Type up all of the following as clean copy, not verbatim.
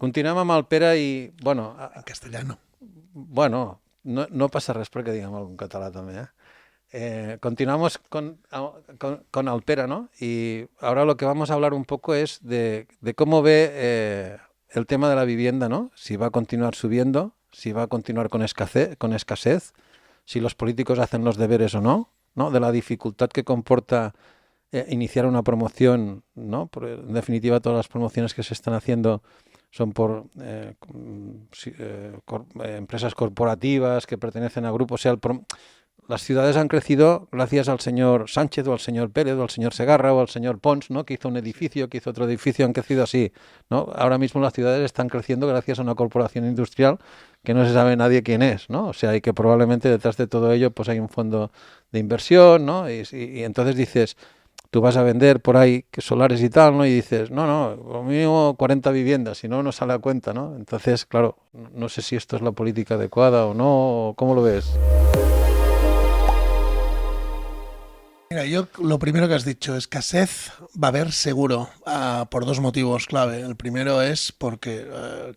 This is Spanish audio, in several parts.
continuem amb el Pere i, bueno, En castellano. bueno, no pasa res perquè diguem algun català també, continuamos con Alpera, ¿no? Y ahora lo que vamos a hablar un poco es de cómo ve el tema de la vivienda, ¿no? Si va a continuar subiendo, si va a continuar con escasez, si los políticos hacen los deberes o no, ¿no? De la dificultad que comporta iniciar una promoción, ¿no? En definitiva, todas las promociones que se están haciendo son por empresas corporativas que pertenecen a grupos. O sea, las ciudades han crecido gracias al señor Sánchez o al señor Pérez o al señor Segarra o al señor Pons, ¿no? Que hizo un edificio, que hizo otro edificio, han crecido así, ¿no? Ahora mismo las ciudades están creciendo gracias a una corporación industrial que no se sabe nadie quién es, ¿no? O sea, y que probablemente detrás de todo ello pues hay un fondo de inversión, ¿no? Y entonces dices, tú vas a vender por ahí solares y tal, ¿no? Y dices, no, lo mínimo 40 viviendas, si no, no sale a cuenta, ¿no? Entonces, claro, no sé si esto es la política adecuada o no, ¿cómo lo ves? Mira, yo lo primero que has dicho, escasez va a haber seguro, por dos motivos clave. El primero es porque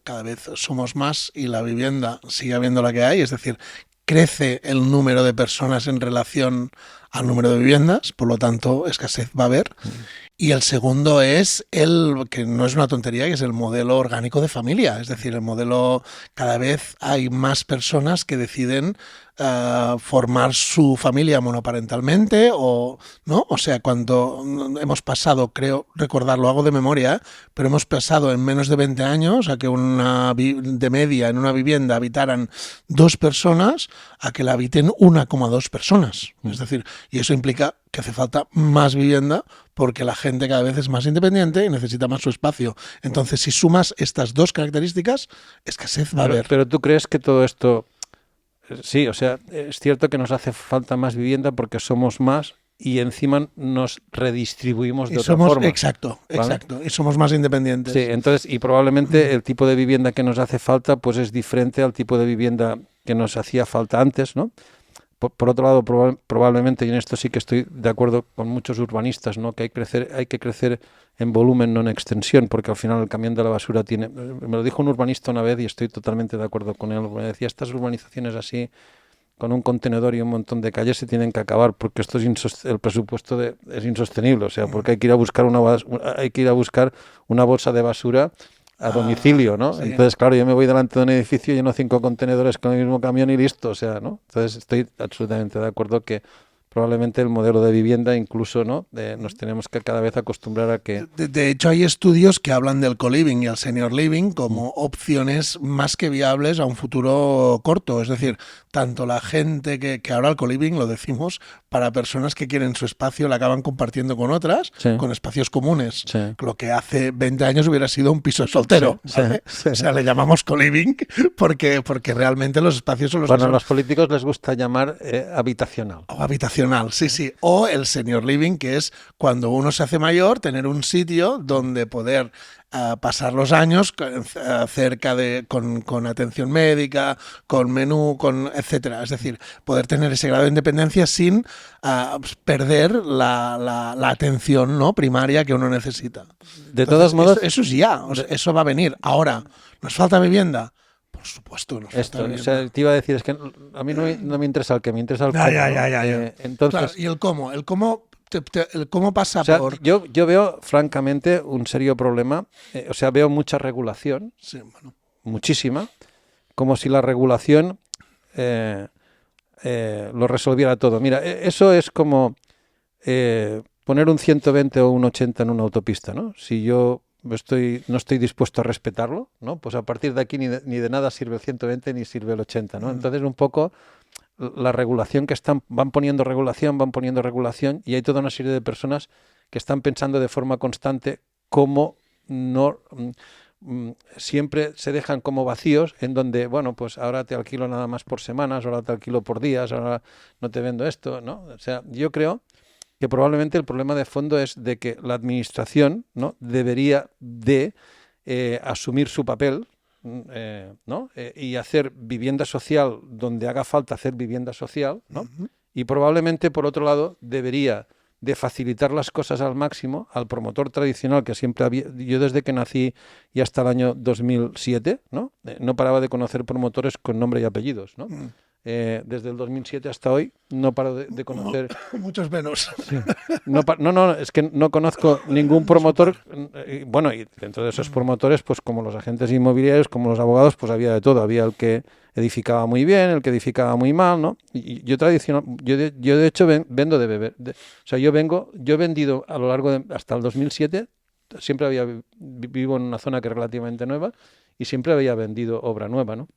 cada vez somos más y la vivienda sigue habiendo la que hay, es decir, crece el número de personas en relación al número de viviendas, por lo tanto, escasez va a haber. Y el segundo es el, que no es una tontería, que es el modelo orgánico de familia. Es decir, el modelo, cada vez hay más personas que deciden formar su familia monoparentalmente o no, o sea, cuando hemos pasado, creo recordarlo, hago de memoria, pero hemos pasado en menos de 20 años a que de media en una vivienda habitaran dos personas a que la habiten 1,2 personas. Es decir, y eso implica que hace falta más vivienda porque la gente cada vez es más independiente y necesita más su espacio. Entonces, si sumas estas dos características, escasez va a haber. Pero tú crees que todo esto, sí, o sea, es cierto que nos hace falta más vivienda porque somos más y encima nos redistribuimos de otra forma. Exacto, ¿vale? exacto. Y somos más independientes. Sí, entonces, y probablemente el tipo de vivienda que nos hace falta pues es diferente al tipo de vivienda que nos hacía falta antes, ¿no? Por otro lado, probablemente, y en esto sí que estoy de acuerdo con muchos urbanistas, ¿no? Que hay que crecer en volumen, no en extensión, porque al final el camión de la basura tiene... Me lo dijo un urbanista una vez y estoy totalmente de acuerdo con él. Me decía, estas urbanizaciones así, con un contenedor y un montón de calles, se tienen que acabar, porque esto es el presupuesto es insostenible, o sea, porque hay que ir a buscar una bolsa de basura a domicilio, ¿no? Sí. Entonces, claro, yo me voy delante de un edificio lleno 5 contenedores con el mismo camión y listo, o sea, ¿no? Entonces estoy absolutamente de acuerdo que probablemente el modelo de vivienda incluso, ¿no? Nos tenemos que cada vez acostumbrar a que... De hecho, hay estudios que hablan del co-living y el senior living como opciones más que viables a un futuro corto. Es decir, tanto la gente que ahora el co-living lo decimos para personas que quieren su espacio, la acaban compartiendo con otras, Sí. con espacios comunes. Sí. Lo que hace 20 años hubiera sido un piso soltero. Sí, ¿vale? sí. O sea, le llamamos co-living porque realmente los espacios son los Bueno, que a son. los políticos les gusta llamar habitacional. O habitacional, sí, sí. O el senior living, que es cuando uno se hace mayor, tener un sitio donde poder pasar los años cerca de con atención médica, con menú, con etcétera. Es decir, poder tener ese grado de independencia sin perder la atención, ¿no?, primaria que uno necesita. De todos modos, eso es ya, o sea, eso va a venir. Ahora, ¿nos falta vivienda? Por supuesto, nos falta esto, o vivienda. sea, te iba a decir, es que a mí no me interesa el que, me interesa el cómo. Ya. Entonces, Claro, y el cómo pasa o sea, por... yo veo francamente un serio problema, o sea, veo mucha regulación, Sí, bueno. muchísima, como si la regulación lo resolviera todo. Mira, eso es como poner un 120 o un 80 en una autopista, ¿no? Si yo no estoy dispuesto a respetarlo, ¿no? Pues a partir de aquí ni de nada sirve el 120 ni sirve el 80, ¿no? Entonces un poco la regulación que van poniendo regulación y hay toda una serie de personas que están pensando de forma constante cómo no... siempre se dejan como vacíos en donde, bueno, pues ahora te alquilo nada más por semanas, ahora te alquilo por días, ahora no te vendo esto, ¿no? O sea, yo creo que probablemente el problema de fondo es de que la administración, ¿no?, debería de asumir su papel, ¿no? Y hacer vivienda social donde haga falta hacer vivienda social, ¿no? Y probablemente, por otro lado, debería de facilitar las cosas al máximo al promotor tradicional que siempre había. Yo desde que nací y hasta el año 2007, ¿no? No paraba de conocer promotores con nombre y apellidos, ¿no? Desde el 2007 hasta hoy no paro de conocer... Muchos menos. Sí. No, es que no conozco ningún promotor. Bueno, y dentro de esos promotores, pues como los agentes inmobiliarios, como los abogados, pues había de todo. Había el que edificaba muy bien, el que edificaba muy mal, ¿no? Y yo de hecho vendo de beber. O sea, yo he vendido a lo largo de hasta el 2007, siempre vivo en una zona que es relativamente nueva y siempre había vendido obra nueva, ¿no?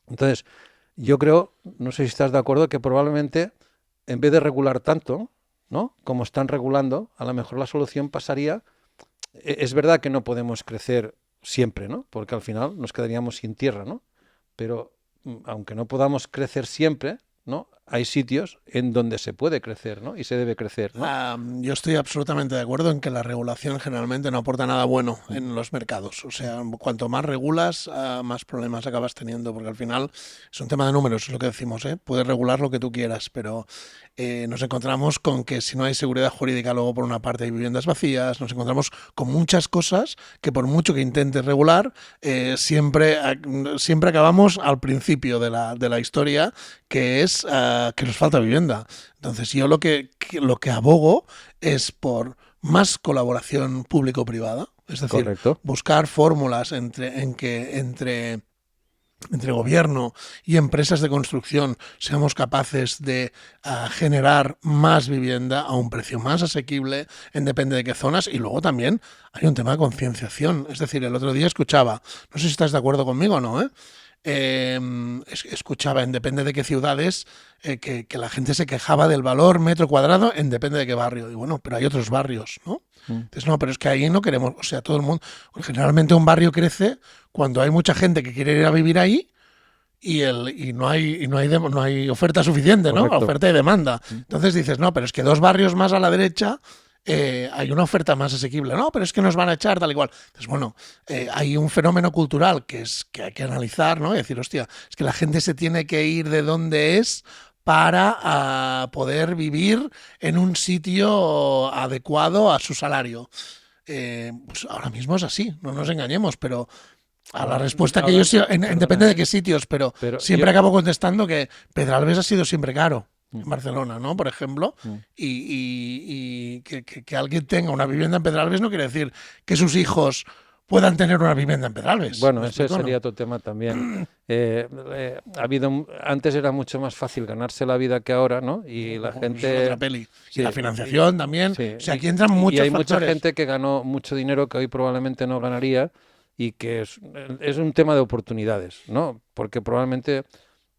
Entonces, yo creo, no sé si estás de acuerdo, que probablemente en vez de regular tanto, ¿no? Como están regulando, a lo mejor la solución pasaría. Es verdad que no podemos crecer siempre, ¿no? Porque al final nos quedaríamos sin tierra, ¿no? Pero aunque no podamos crecer siempre, ¿no? Hay sitios en donde se puede crecer, ¿no? Y se debe crecer, ¿no? Yo estoy absolutamente de acuerdo en que la regulación generalmente no aporta nada bueno en los mercados. O sea, cuanto más regulas, más problemas acabas teniendo, porque al final es un tema de números, es lo que decimos, ¿eh? Puedes regular lo que tú quieras, pero nos encontramos con que si no hay seguridad jurídica, luego por una parte hay viviendas vacías, nos encontramos con muchas cosas que por mucho que intentes regular, siempre acabamos al principio de la historia, que es que nos falta vivienda. Entonces yo lo que abogo es por más colaboración público-privada, es decir, Correcto. buscar fórmulas entre gobierno y empresas de construcción seamos capaces de generar más vivienda a un precio más asequible, depende de qué zonas. Y luego también hay un tema de concienciación. Es decir, el otro día escuchaba, no sé si estás de acuerdo conmigo o no, escuchaba en depende de qué ciudades que la gente se quejaba del valor metro cuadrado en depende de qué barrio. Y bueno, pero hay otros barrios, ¿no? Entonces, no, pero es que ahí no queremos, o sea, todo el mundo, generalmente un barrio crece cuando hay mucha gente que quiere ir a vivir ahí y no hay oferta suficiente, ¿no? Correcto. Oferta y demanda. Entonces dices, no, pero es que 2 barrios más a la derecha hay una oferta más asequible. No, pero es que nos van a echar tal y cual. Entonces, bueno, hay un fenómeno cultural que hay que analizar, ¿no? Y decir, hostia, es que la gente se tiene que ir de donde es para poder vivir en un sitio adecuado a su salario. Pues ahora mismo es así, no nos engañemos, pero a la respuesta que depende de qué sitios, pero siempre acabo contestando que Pedralbes ha sido siempre caro. En Barcelona, ¿no? Por ejemplo, y que alguien tenga una vivienda en Pedralbes no quiere decir que sus hijos puedan tener una vivienda en Pedralbes. Bueno, ese sería otro tema también. Antes era mucho más fácil ganarse la vida que ahora, ¿no? Y la gente... Otra peli. Sí, y la financiación también. Sí. O sea, aquí entran muchos y hay factores. mucha gente que ganó mucho dinero que hoy probablemente no ganaría y que es un tema de oportunidades, ¿no? Porque probablemente...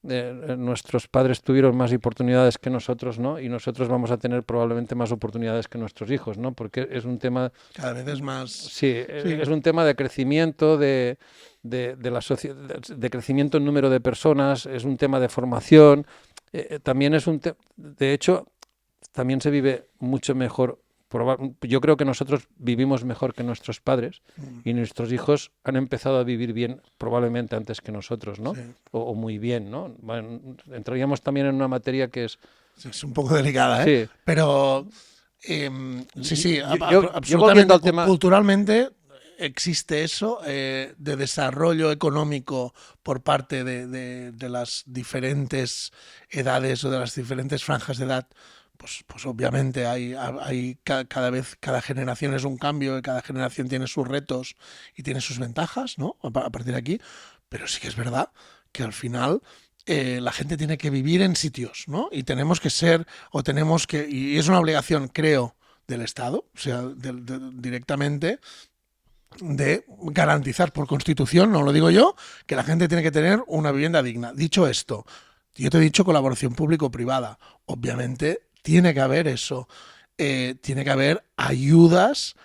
nuestros padres tuvieron más oportunidades que nosotros, ¿no? Y nosotros vamos a tener probablemente más oportunidades que nuestros hijos, ¿no? Porque es un tema... Cada vez es más... Sí, es un tema de crecimiento de la sociedad, de crecimiento en número de personas, es un tema de formación, también es de hecho, también se vive mucho mejor. Yo creo que nosotros vivimos mejor que nuestros padres y nuestros hijos han empezado a vivir bien probablemente antes que nosotros, ¿no? Sí. O muy bien, ¿no? Bueno, entraríamos también en una materia que es... Es un poco delicada, ¿eh? Sí. Pero sí, yo volviendo al tema... Culturalmente existe eso de desarrollo económico por parte de las diferentes edades o de las diferentes franjas de edad. Pues obviamente hay cada generación es un cambio y cada generación tiene sus retos y tiene sus ventajas, ¿no? A partir de aquí, pero sí que es verdad que al final la gente tiene que vivir en sitios, ¿no? Y tenemos que ser, y es una obligación, creo, del Estado, o sea, directamente, de garantizar por Constitución, no lo digo yo, que la gente tiene que tener una vivienda digna. Dicho esto, yo te he dicho colaboración público-privada. Obviamente tiene que haber eso. Tiene que haber ayudas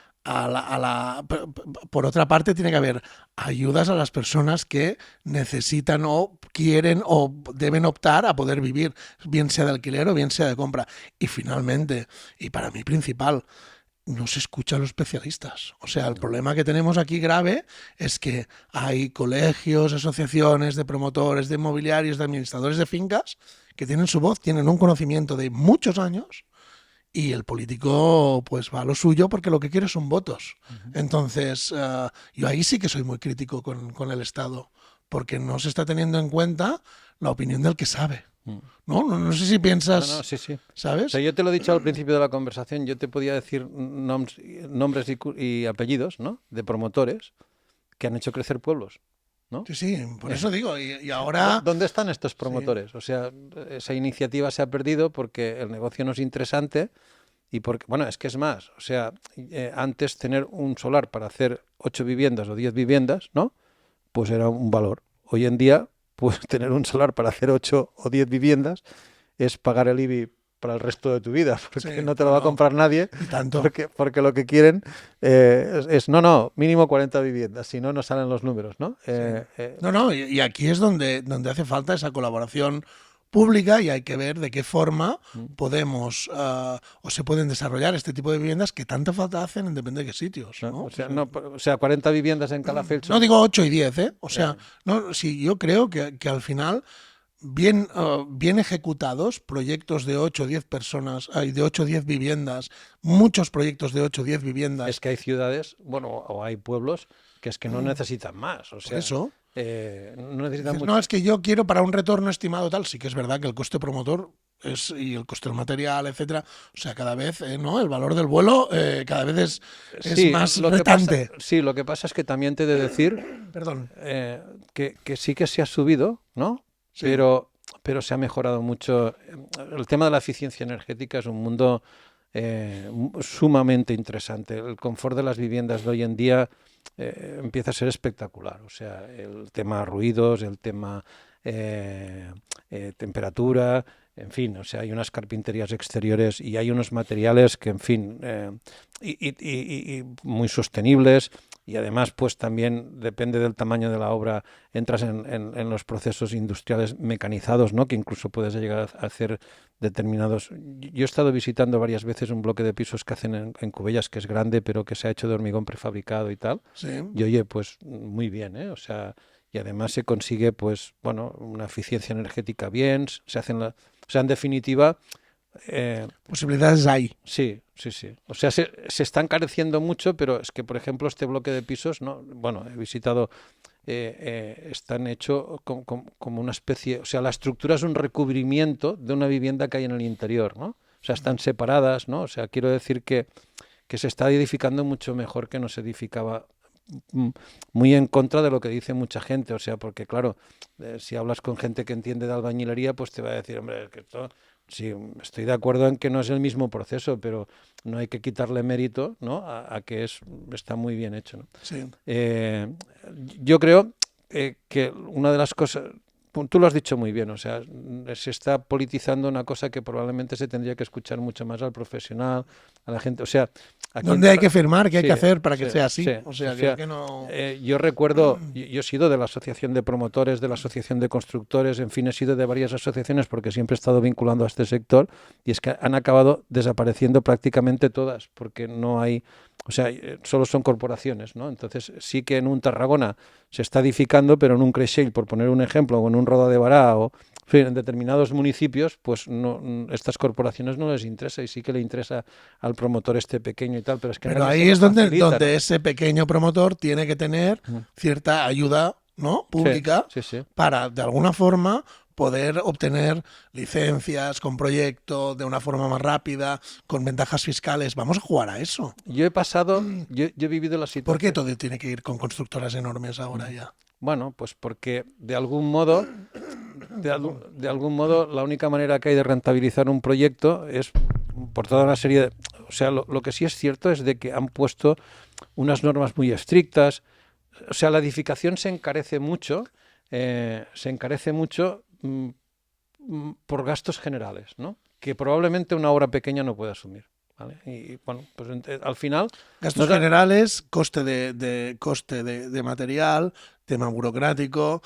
por otra parte, tiene que haber ayudas a las personas que necesitan o quieren o deben optar a poder vivir, bien sea de alquiler o bien sea de compra. Y finalmente, y para mí principal, no se escucha a los especialistas. O sea, el problema que tenemos aquí grave es que hay colegios, asociaciones de promotores, de inmobiliarios, de administradores de fincas que tienen su voz, tienen un conocimiento de muchos años y el político pues va a lo suyo porque lo que quiere son votos. Entonces, yo ahí sí que soy muy crítico con el Estado, porque no se está teniendo en cuenta la opinión del que sabe. No sé si No, piensas, sí, sí. O ¿sabes? sea, yo te lo he dicho al principio de la conversación, yo te podía decir nombres y apellidos, ¿no? De promotores que han hecho crecer pueblos, ¿no? Sí, sí, por eso digo. Y ahora, ¿Dónde están estos sí, promotores? O sea, esa iniciativa se ha perdido porque el negocio no es interesante y porque, bueno, es que es más, o sea, antes tener un solar para hacer 8 viviendas o 10 viviendas, ¿no? Pues era un valor. Hoy en día, pues tener un solar para hacer 8 o 10 viviendas es pagar el IBI para el resto de tu vida, porque sí, no te lo va a comprar nadie, y tanto. porque lo que quieren no, mínimo 40 viviendas, si no, no salen los números, ¿no? Sí. No, y aquí es donde hace falta esa colaboración pública y hay que ver de qué forma podemos o se pueden desarrollar este tipo de viviendas que tanta falta hacen en depende de qué sitios, ¿no? ¿no? O sea, 40 viviendas en Calafell No digo 8 y 10, ¿eh? O sea, eh, no, sí, yo creo que al final bien ejecutados, proyectos de 8 o 10 personas, de 8 o 10 viviendas, muchos proyectos de 8 o 10 es viviendas. que hay ciudades, bueno, o hay pueblos que es que no necesitan más, o Por sea, eso, no necesitan dices, mucho. no, es que yo quiero para un retorno estimado tal, sí que es verdad que el coste promotor y el coste del material, etcétera, o sea, cada vez, ¿no? El valor del vuelo cada vez es Sí, más retante. lo que pasa es que también te he de decir Perdón. que sí que se ha subido, ¿no? Sí. Pero se ha mejorado mucho. El tema de la eficiencia energética es un mundo sumamente interesante. El confort de las viviendas de hoy en día empieza a ser espectacular. O sea, el tema ruidos, el tema temperatura, en fin, o sea, hay unas carpinterías exteriores y hay unos materiales que, en fin, y muy sostenibles. Y además, pues también depende del tamaño de la obra, entras en los procesos industriales mecanizados, ¿no? Que incluso puedes llegar a hacer determinados. Yo he estado visitando varias veces un bloque de pisos que hacen en Cubellas, que es grande, pero que se ha hecho de hormigón prefabricado y tal. Sí. Y oye, pues muy bien, ¿eh? O sea, y además se consigue, pues, bueno, una eficiencia energética bien, se hacen o sea, en definitiva, Posibilidades hay. sí, sí, sí. O sea, se está encareciendo mucho, pero es que, por ejemplo, este bloque de pisos, ¿no? Bueno, he visitado, están hechos como una especie, o sea, la estructura es un recubrimiento de una vivienda que hay en el interior, ¿no? O sea, están separadas, ¿no? O sea, quiero decir que se está edificando mucho mejor que no se edificaba, muy en contra de lo que dice mucha gente, o sea, porque claro, si hablas con gente que entiende de albañilería, pues te va a decir, hombre, es que esto, sí, estoy de acuerdo en que no es el mismo proceso, pero no hay que quitarle mérito, ¿no? A que está muy bien hecho, ¿no? Sí. Yo creo que una de las cosas, tú lo has dicho muy bien, o sea, se está politizando una cosa que probablemente se tendría que escuchar mucho más al profesional, a la gente, o sea, ¿Dónde hay que firmar? ¿Qué hay sí, que hacer para que sí, sea así? sí, O sea, o sea, que no... yo recuerdo, yo he sido de la asociación de promotores, de la asociación de constructores, en fin, he sido de varias asociaciones porque siempre he estado vinculando a este sector y es que han acabado desapareciendo prácticamente todas porque no hay, o sea, solo son corporaciones, ¿no? Entonces sí que en un Tarragona se está edificando, pero en un Creixell, por poner un ejemplo, o en un Roda de Bará o en determinados municipios, pues no, estas corporaciones no les interesa y sí que le interesa al promotor este pequeño y tal, pero es que Pero nadie ahí se lo es donde, facilita, donde ¿no? ese pequeño promotor tiene que tener cierta ayuda, ¿no? Sí, Pública sí, sí. para, de alguna forma, poder obtener licencias con proyecto de una forma más rápida, con ventajas fiscales. Vamos a jugar a eso. Yo he pasado, yo he vivido la ¿Por qué situación. todo tiene que ir con constructoras enormes ahora ya? Bueno, pues porque de algún modo, de algún modo, la única manera que hay de rentabilizar un proyecto es por toda una serie de... O sea, lo que sí es cierto es de que han puesto unas normas muy estrictas. O sea, la edificación se encarece mucho por gastos generales, ¿no? Que probablemente una obra pequeña no puede asumir. ¿Vale? Y bueno, pues al final... Gastos generales, coste de material, tema burocrático,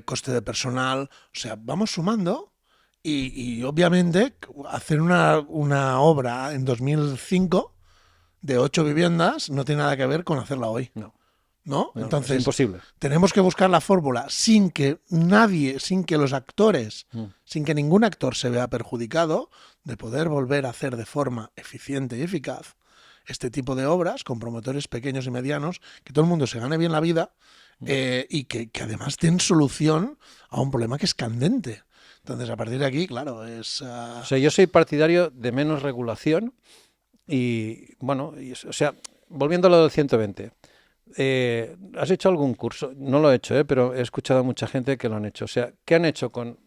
coste de personal. O sea, vamos sumando y obviamente hacer una obra en 2005 de 8 viviendas no tiene nada que ver con hacerla hoy. No. ¿no? No, Entonces, es imposible. tenemos que buscar la fórmula sin que nadie, sin que los actores, sin que ningún actor se vea perjudicado, de poder volver a hacer de forma eficiente y eficaz este tipo de obras con promotores pequeños y medianos, que todo el mundo se gane bien la vida y que además den solución a un problema que es candente. Entonces, a partir de aquí, claro, es... O sea, yo soy partidario de menos regulación y, bueno, o sea, volviendo a lo del 120, ¿has hecho algún curso? No lo he hecho, pero he escuchado a mucha gente que lo han hecho. O sea, ¿qué han hecho con...?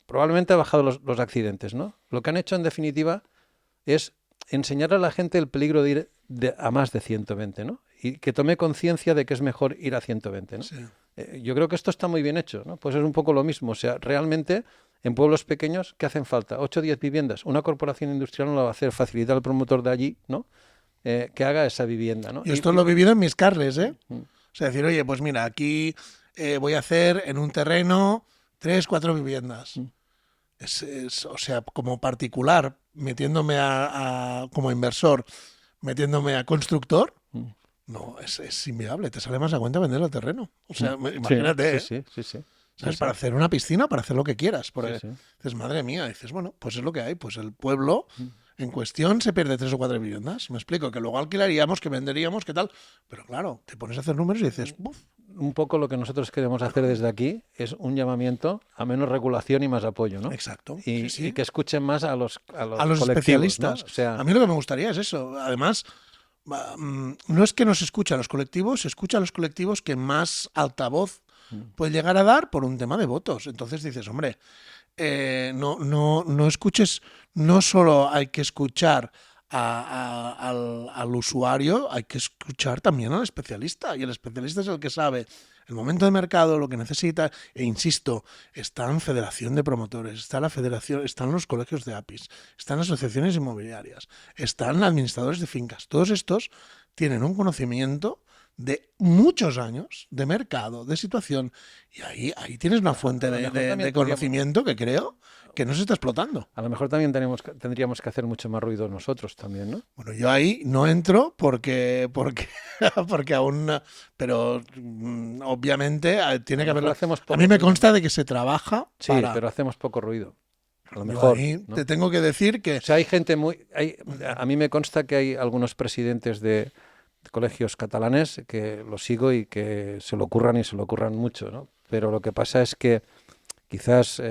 Probablemente ha bajado los accidentes, ¿no? Lo que han hecho, en definitiva, es enseñar a la gente el peligro de ir a más de 120, ¿no? Y que tome conciencia de que es mejor ir a 120, ¿no? Sí. Yo creo que esto está muy bien hecho, ¿no? Pues es un poco lo mismo. O sea, realmente, en pueblos pequeños, ¿qué hacen falta? 8 o 10 viviendas. Una corporación industrial no lo va a hacer, facilitar al promotor de allí, ¿no? Que haga esa vivienda, ¿no? Y esto lo he vivido en mis carles, ¿eh? Mm. O sea, decir, oye, pues mira, aquí voy a hacer en un terreno 3, 4 viviendas. O sea, como particular, metiéndome como inversor, metiéndome a constructor, no, es inviable. Te sale más a cuenta vender el terreno. O sea, imagínate, sí, sí, sí, sí. ¿sabes? Sí, Para hacer una piscina, para hacer lo que quieras. Porque sí, sí. dices, madre mía, dices, bueno, pues es lo que hay. Pues el pueblo en cuestión se pierde 3 o 4 viviendas. Me explico, que luego alquilaríamos, que venderíamos, que tal. Pero claro, te pones a hacer números y dices, ¡buf! Un poco lo que nosotros queremos hacer desde aquí es un llamamiento a menos regulación y más apoyo, ¿no? Exacto. Y, Sí, sí. y que escuchen más a los A los colectivos, especialistas. ¿no? O sea, A mí lo que me gustaría es eso. Además, no es que no se escuche a los colectivos, se escucha a los colectivos que más altavoz puede llegar a dar por un tema de votos. Entonces dices, hombre, no escuches, no solo hay que escuchar al usuario, hay que escuchar también al especialista. Y el especialista es el que sabe el momento de mercado, lo que necesita. E insisto, está en Federación de Promotores, está la Federación, están los colegios de APIs, están asociaciones inmobiliarias, están administradores de fincas. Todos estos tienen un conocimiento de muchos años de mercado, de situación, y ahí tienes una fuente de conocimiento que creo que no se está explotando. A lo mejor también tendríamos que hacer mucho más ruido nosotros también, ¿no? Bueno, yo ahí no entro porque aún, pero obviamente tiene que haberlo. A mí me consta de que se trabaja. Sí, pero hacemos poco ruido. A lo Yo mejor. ahí ¿no? te tengo que decir que. O sea, hay gente a mí me consta que hay algunos presidentes de colegios catalanes que los sigo y que se lo curran y se lo curran mucho, ¿no? Pero lo que pasa es que quizás,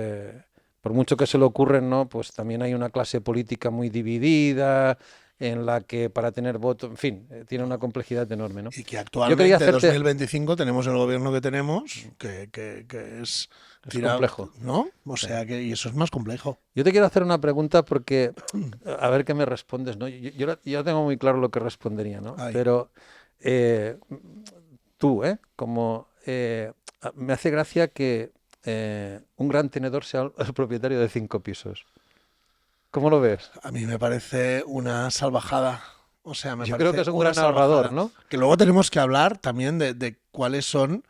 por mucho que se lo ocurren, ¿no? Pues también hay una clase política muy dividida en la que para tener voto, en fin, tiene una complejidad enorme, ¿no? Y que actualmente, en 2025, tenemos el gobierno que tenemos, que es complejo, ¿no? O sea, que y eso es más complejo. Yo te quiero hacer una pregunta porque, a ver qué me respondes, ¿no? Yo tengo muy claro lo que respondería, ¿no? Ay. Pero tú, como me hace gracia que un gran tenedor sea el propietario de 5 pisos. ¿Cómo lo ves? A mí me parece una salvajada. O sea, Yo creo que es un gran ahorrador, ¿no? Que luego tenemos que hablar también de cuáles son,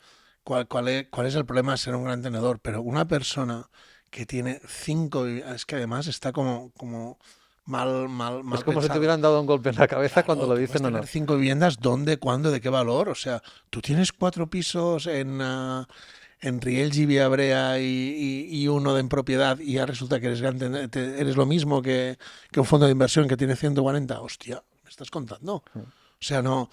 cuál es el problema de ser un gran tenedor. Pero una persona que tiene 5, es que además está como mal es como pensado. si te hubieran dado un golpe en la cabeza, claro, cuando lo dicen o no. 5 viviendas, ¿dónde, cuándo, de qué valor? O sea, tú tienes 4 pisos en Riells, Viabrea y uno en propiedad y ya resulta que eres lo mismo que un fondo de inversión que tiene 140. Hostia, ¿me estás contando? O sea, no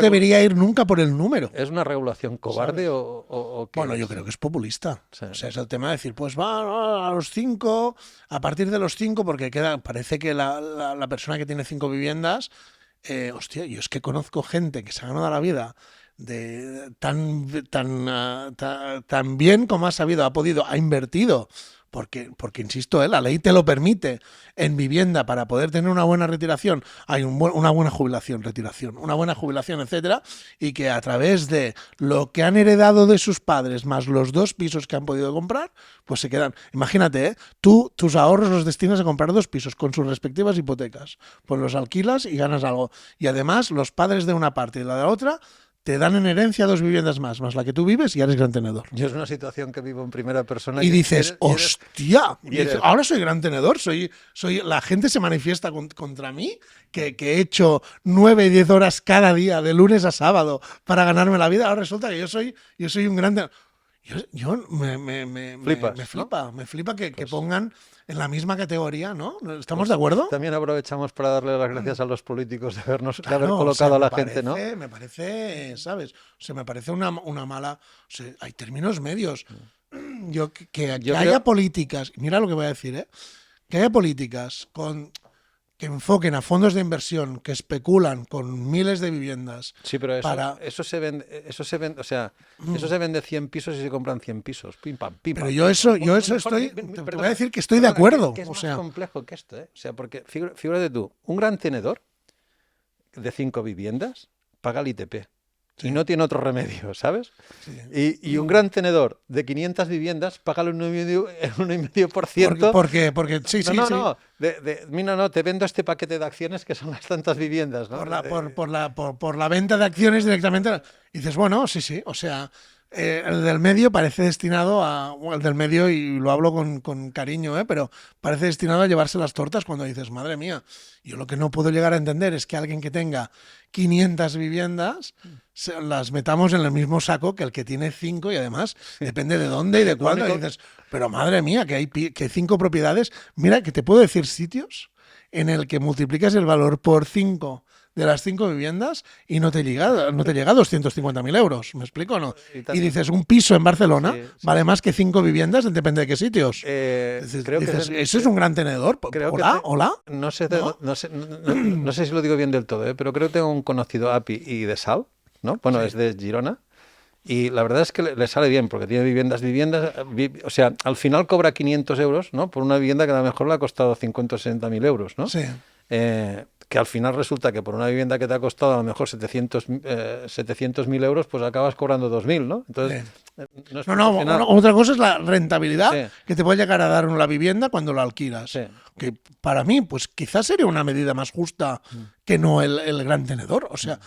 debería ir nunca por el número. ¿Es una regulación cobarde o qué? Bueno, yo creo que es populista. Sí. O sea, es el tema de decir, pues va a los 5, a partir de los 5, porque parece que la persona que tiene 5 viviendas, hostia, yo es que conozco gente que se ha ganado la vida tan bien como ha sabido, ha podido, ha invertido, porque insisto, la ley te lo permite en vivienda para poder tener una buena retiración, hay una buena jubilación, una buena jubilación, etcétera, y que a través de lo que han heredado de sus padres más los 2 pisos que han podido comprar, pues se quedan. Imagínate, tú tus ahorros los destinas a comprar 2 pisos con sus respectivas hipotecas, pues los alquilas y ganas algo, y además los padres de una parte y la de la otra te dan en herencia 2 viviendas más la que tú vives y ya eres gran tenedor. Yo es una situación que vivo en primera persona. Y dices, hostia, ahora soy gran tenedor, la gente se manifiesta contra mí, que he hecho 9 y 10 horas cada día, de lunes a sábado, para ganarme la vida. Ahora resulta que yo soy un gran tenedor. Me flipa que pongan en la misma categoría, ¿no? ¿Estamos de acuerdo? También aprovechamos para darle las gracias a los políticos de haber colocado, o sea, a la gente, ¿no? Me parece, ¿sabes? O sea, me parece una mala... O sea, hay términos medios. Que haya políticas... Mira lo que voy a decir, ¿eh? Que haya políticas que enfoquen a fondos de inversión que especulan con miles de viviendas. Sí, pero eso se vende, o sea, eso se vende 100 pisos y se compran 100 pisos. Pim, pam, pim, pam. Pero yo eso estoy, te voy a decir que estoy de acuerdo. Que es más complejo que esto, ¿eh? O sea, porque figúrate tú, un gran tenedor de 5 viviendas paga el ITP. Sí. Y no tiene otro remedio, ¿sabes? Sí. Y un gran tenedor de 500 viviendas paga el 1,5%. Porque sí. Mira, no, te vendo este paquete de acciones que son las tantas viviendas, ¿no? Por la venta de acciones directamente. Y dices, bueno, sí. O sea, el del medio parece destinado el del medio, y lo hablo con cariño, pero parece destinado a llevarse las tortas cuando dices, madre mía, yo lo que no puedo llegar a entender es que alguien que tenga 500 viviendas las metamos en el mismo saco que el que tiene 5, y además depende de dónde y de cuándo. Y dices, pero madre mía, que hay 5 propiedades. Mira, que te puedo decir sitios en el que multiplicas el valor por 5 de las 5 viviendas y no te llega a 250.000 euros. ¿Me explico o no? Y dices, un piso en Barcelona vale más que 5 viviendas, depende de qué sitios. Eso es un gran tenedor. ¿Hola? No sé si lo digo bien del todo, pero creo que tengo un conocido API y de Sal, ¿no? Bueno, es de Girona. Y la verdad es que le sale bien, porque tiene viviendas, o sea, al final cobra 500 euros, ¿no? Por una vivienda que a lo mejor le ha costado 50 o 60.000 euros, ¿no? Sí. Que al final resulta que por una vivienda que te ha costado a lo mejor 700.000 euros, pues acabas cobrando 2.000, ¿no? Entonces, otra cosa es la rentabilidad que te puede llegar a dar la vivienda cuando la alquilas. Sí. Que para mí, pues quizás sería una medida más justa que no el gran tenedor. O sea,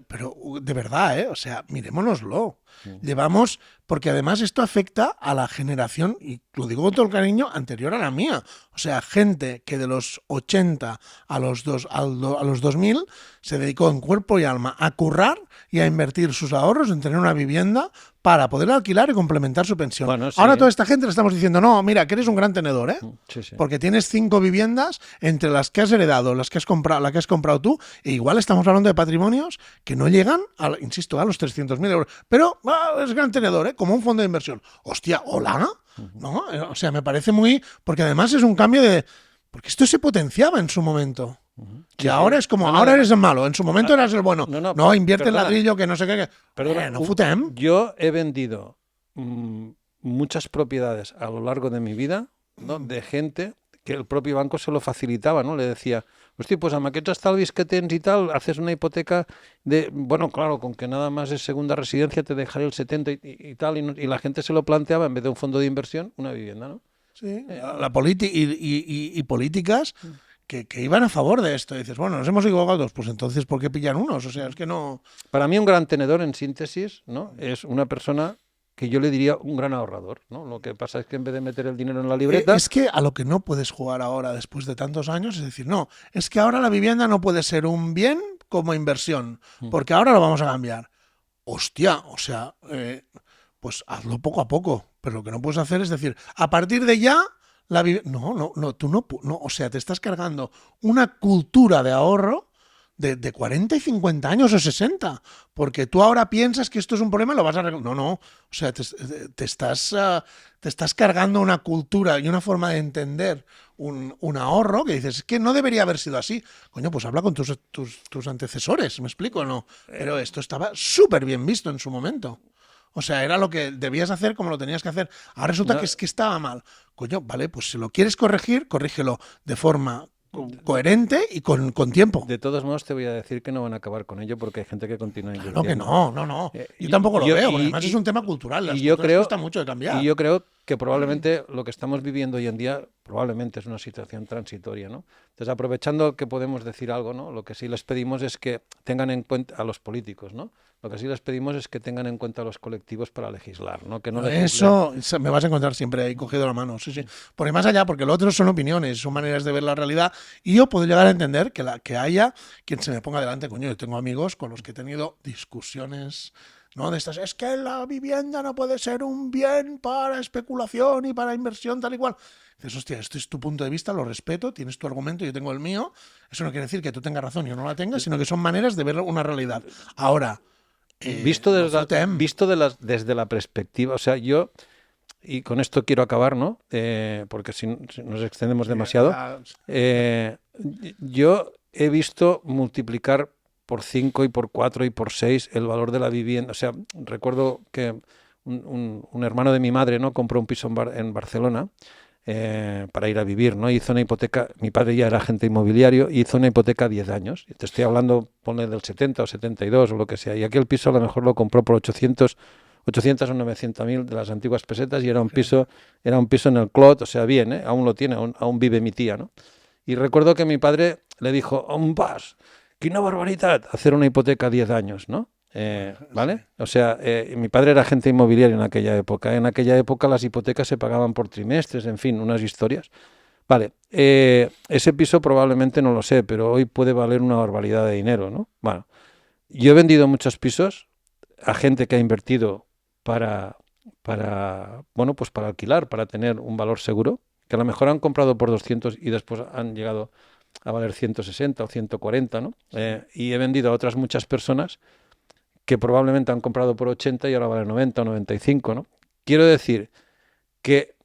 pero de verdad, o sea, mirémonoslo. Llevamos, porque además esto afecta a la generación, y lo digo con todo el cariño, anterior a la mía. O sea, gente que de los 80 a los 2000 se dedicó en cuerpo y alma a currar y a invertir sus ahorros en tener una vivienda para poder alquilar y complementar su pensión. Bueno, sí. Ahora toda esta gente le estamos diciendo, no, mira, que eres un gran tenedor, ¿eh? Sí. Porque tienes 5 viviendas entre las que has heredado, las que has comprado, la que has comprado tú, e igual estamos hablando de patrimonios que no llegan, insisto, a los 300.000 euros. Pero es gran tenedor, ¿eh? Como un fondo de inversión. Hostia, ¿hola? ¿No? O sea, me parece muy... Porque además es un cambio de... Porque esto se potenciaba en su momento. Y ahora es como, ahora eres el malo, en su momento eras el bueno. No, invierte el ladrillo, que no sé qué. No fotem. Yo he vendido muchas propiedades a lo largo de mi vida, ¿no? De gente que el propio banco se lo facilitaba, ¿no? Le decía, hostia, pues amb aquests estalvis que tens y tal, haces una hipoteca de, bueno, claro, con que nada más es segunda residencia, te dejaré el 70 y tal, y la gente se lo planteaba, en vez de un fondo de inversión, una vivienda, ¿no? Sí, y políticas que iban a favor de esto. Y dices, bueno, nos hemos equivocado, pues entonces, ¿por qué pillan unos? O sea, es que no... Para mí un gran tenedor, en síntesis, ¿no? Es una persona que yo le diría un gran ahorrador, ¿no? Lo que pasa es que en vez de meter el dinero en la libreta... Es que a lo que no puedes jugar ahora después de tantos años es decir, no, es que ahora la vivienda no puede ser un bien como inversión, porque ahora lo vamos a cambiar. Hostia, o sea, pues hazlo poco a poco, pero lo que no puedes hacer es decir, a partir de ya... tú no, o sea, te estás cargando una cultura de ahorro de 40 y 50 años o 60, porque tú ahora piensas que esto es un problema y lo vas a arreglar. No, o sea, te estás cargando una cultura y una forma de entender un ahorro que dices, es que no debería haber sido así. Coño, pues habla con tus antecesores, ¿me explico o no? Pero esto estaba súper bien visto en su momento. O sea, era lo que debías hacer como lo tenías que hacer. Ahora resulta que es que estaba mal. Coño, vale, pues si lo quieres corregir, corrígelo de forma coherente y con tiempo. De todos modos, te voy a decir que no van a acabar con ello porque hay gente que continúa invirtiendo. Claro que no. Yo tampoco lo veo, porque además es un tema cultural. Las culturas cuesta mucho de cambiar. Y yo creo que probablemente lo que estamos viviendo hoy en día probablemente es una situación transitoria, ¿no? Entonces, aprovechando que podemos decir algo, ¿no? Lo que sí les pedimos es que tengan en cuenta a los políticos, ¿no? Lo que sí les pedimos es que tengan en cuenta a los colectivos para legislar, ¿no? Que no legislen. Eso me vas a encontrar siempre ahí cogido la mano, sí, sí. Porque más allá, porque lo otro son opiniones, son maneras de ver la realidad, y yo puedo llegar a entender que haya quien se me ponga delante, coño, yo tengo amigos con los que he tenido discusiones, ¿no? De estas, es que la vivienda no puede ser un bien para especulación y para inversión tal y cual. Dices, hostia, este es tu punto de vista, lo respeto, tienes tu argumento, yo tengo el mío. Eso no quiere decir que tú tengas razón y yo no la tenga, sino que son maneras de ver una realidad. Ahora, Visto, no desde la, fotem. visto desde la perspectiva, o sea, yo, y con esto quiero acabar, ¿no? Porque si nos extendemos demasiado, yo he visto multiplicar por 5 y por 4 y por 6 el valor de la vivienda. O sea, recuerdo que un hermano de mi madre, ¿no? Compró un piso en Barcelona para ir a vivir, ¿no? Hizo una hipoteca, mi padre ya era agente inmobiliario, y hizo una hipoteca a 10 años. Y te estoy hablando, ponle del 70 o 72 o lo que sea. Y aquel piso a lo mejor lo compró por 800 o 900.000 de las antiguas pesetas, y era un piso en el Clot, o sea, bien, ¿eh? Aún lo tiene, aún vive mi tía, ¿no? Y recuerdo que mi padre le dijo, «On vas, quina barbaritat, hacer una hipoteca a 10 años, ¿no? ¿Vale? O sea, mi padre era agente inmobiliario en aquella época. En aquella época las hipotecas se pagaban por trimestres, en fin, unas historias. Vale, ese piso probablemente no lo sé, pero hoy puede valer una barbaridad de dinero, ¿no? Bueno, yo he vendido muchos pisos a gente que ha invertido bueno, pues para alquilar, para tener un valor seguro, que a lo mejor han comprado por 200 y después han llegado a valer 160 o 140, ¿no? Y he vendido a otras muchas personas que probablemente han comprado por 80 y ahora vale 90 o 95, ¿no? Quiero decir que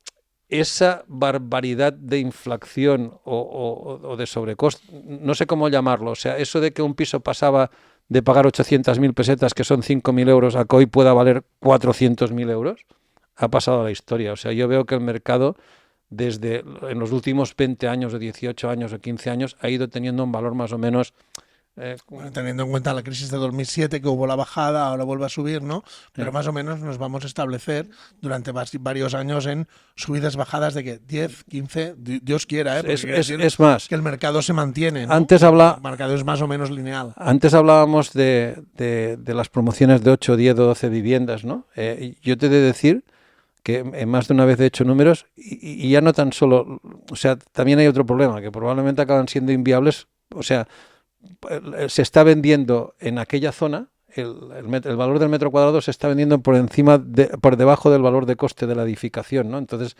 esa barbaridad de inflación o de sobrecoste, no sé cómo llamarlo, o sea, eso de que un piso pasaba de pagar 800.000 pesetas, que son 5.000 euros, a que hoy pueda valer 400.000 euros, ha pasado a la historia. O sea, yo veo que el mercado, desde en los últimos 20 años o 18 años o 15 años, ha ido teniendo un valor más o menos Bueno, teniendo en cuenta la crisis de 2007, que hubo la bajada, ahora vuelve a subir, ¿no? Pero eh, más o menos nos vamos a establecer durante varios años en subidas, bajadas de que 10, 15, Dios quiera, ¿eh? Porque quiere decir es más. que el mercado se mantiene, ¿no? Antes, El mercado es más o menos lineal. antes hablábamos de las promociones de 8, 10 o 12 viviendas, ¿no? Yo te he de decir que más de una vez he hecho números y ya no tan solo, o sea, también hay otro problema, que probablemente acaban siendo inviables, o sea, se está vendiendo en aquella zona, el valor del metro cuadrado se está vendiendo por debajo del valor de coste de la edificación, ¿no? Entonces,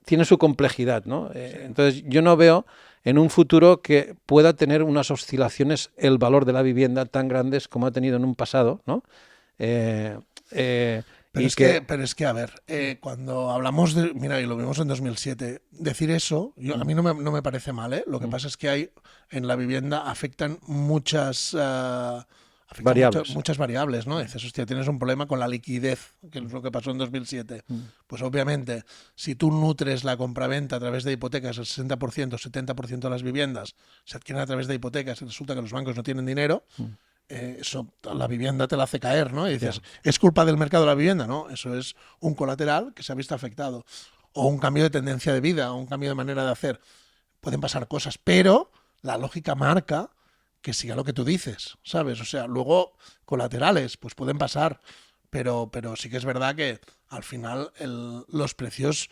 tiene su complejidad, ¿no? Sí. Entonces, yo no veo en un futuro que pueda tener unas oscilaciones el valor de la vivienda tan grandes como ha tenido en un pasado, ¿no? Eh, eh, y que... Pero es que, a ver, cuando hablamos de, mira, y lo vimos en 2007, decir eso, a mí no me parece mal, ¿eh? Lo que pasa es que hay, en la vivienda afectan Variables. muchas variables, ¿no? Dices, hostia, tienes un problema con la liquidez, que es lo que pasó en 2007. Pues obviamente, si tú nutres la compraventa a través de hipotecas, el 60%, 70% de las viviendas se adquieren a través de hipotecas y resulta que los bancos no tienen dinero, eso la vivienda te la hace caer, ¿no? Y dices, ¿es culpa del mercado de la vivienda? No, eso es un colateral que se ha visto afectado. O un cambio de tendencia de vida, o un cambio de manera de hacer. Pueden pasar cosas, pero la lógica marca que siga lo que tú dices, ¿sabes? O sea, luego colaterales, pues pueden pasar, pero sí que es verdad que al final los precios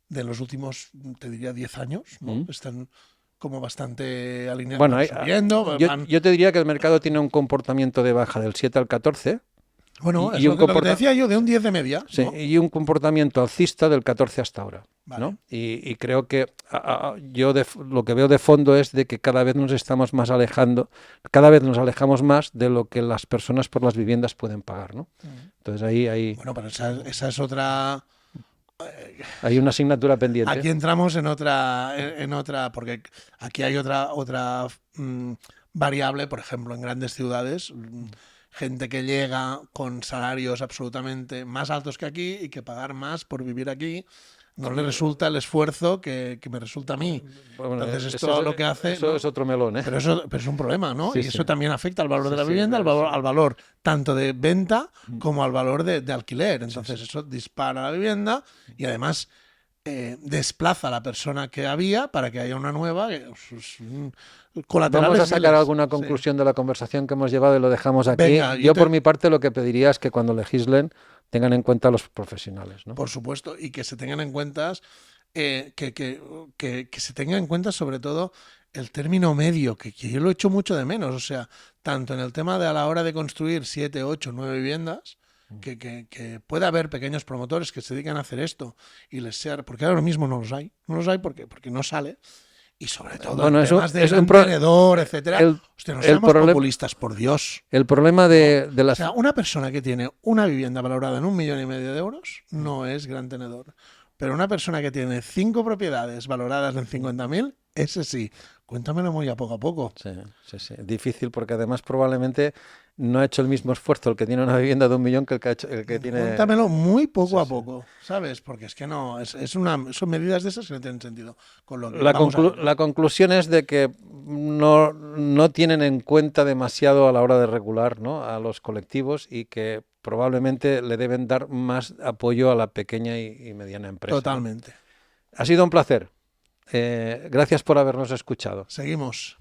de los últimos, te diría, 10 años, ¿no? Están como bastante alineados, Bueno, van subiendo, van... yo te diría que el mercado tiene un comportamiento de baja del 7 al 14 Bueno, es y un, lo que te decía yo, de un 10 de media, sí, ¿no? y un comportamiento alcista del 14 hasta ahora. Vale. ¿No? Y creo que yo lo que veo de fondo es de que cada vez nos estamos más alejando, cada vez nos alejamos más de lo que las personas por las viviendas pueden pagar, ¿no? Entonces ahí Bueno, pero esa es otra... hay una asignatura pendiente. Aquí entramos en otra, porque aquí hay otra variable, por ejemplo, en grandes ciudades, gente que llega con salarios absolutamente más altos que aquí y que pagar más por vivir aquí No le resulta el esfuerzo que me resulta a mí. Bueno, Entonces esto lo que hace... Eso ¿no? es otro melón, ¿eh? Pero es un problema, ¿no? Sí, Y sí. eso también afecta al valor de la Sí, vivienda, sí. al valor tanto de venta como al valor de alquiler. Entonces eso dispara la vivienda y además desplaza a la persona que había para que haya una nueva. Colaterales Vamos a sacar miles. alguna Sí. conclusión de la conversación que hemos llevado y lo dejamos aquí. Venga, yo por mi parte lo que pediría es que cuando legislen tengan en cuenta a los profesionales, ¿no? Por supuesto, y que se tengan en cuenta, que se tenga en cuenta sobre todo el término medio, que yo lo echo mucho de menos. O sea, tanto en el tema de a la hora de construir 7, 8, 9 viviendas, que pueda haber pequeños promotores que se dedican a hacer esto y les sea, porque ahora mismo no los hay. No los hay porque no sale. Y sobre todo Bueno, en temas de es gran tenedor, etcétera. Hostia, no seamos populistas, por Dios. El problema de las... O sea, una persona que tiene una vivienda valorada en 1,5 millones de euros no es gran tenedor. Pero una persona que tiene 5 propiedades valoradas en 50.000, ese sí. Cuéntamelo muy a poco. Sí, sí, sí. Difícil porque además probablemente no ha hecho el mismo esfuerzo el que tiene una vivienda de 1 millón que el que tiene... Cuéntamelo muy poco a poco, ¿sabes? Porque es que no, son medidas de esas que no tienen sentido. Con lo que la conclusión es de que no tienen en cuenta demasiado a la hora de regular, ¿no?, a los colectivos y que probablemente le deben dar más apoyo a la pequeña y mediana empresa. Totalmente. ¿No? Ha sido un placer. Gracias por habernos escuchado. Seguimos.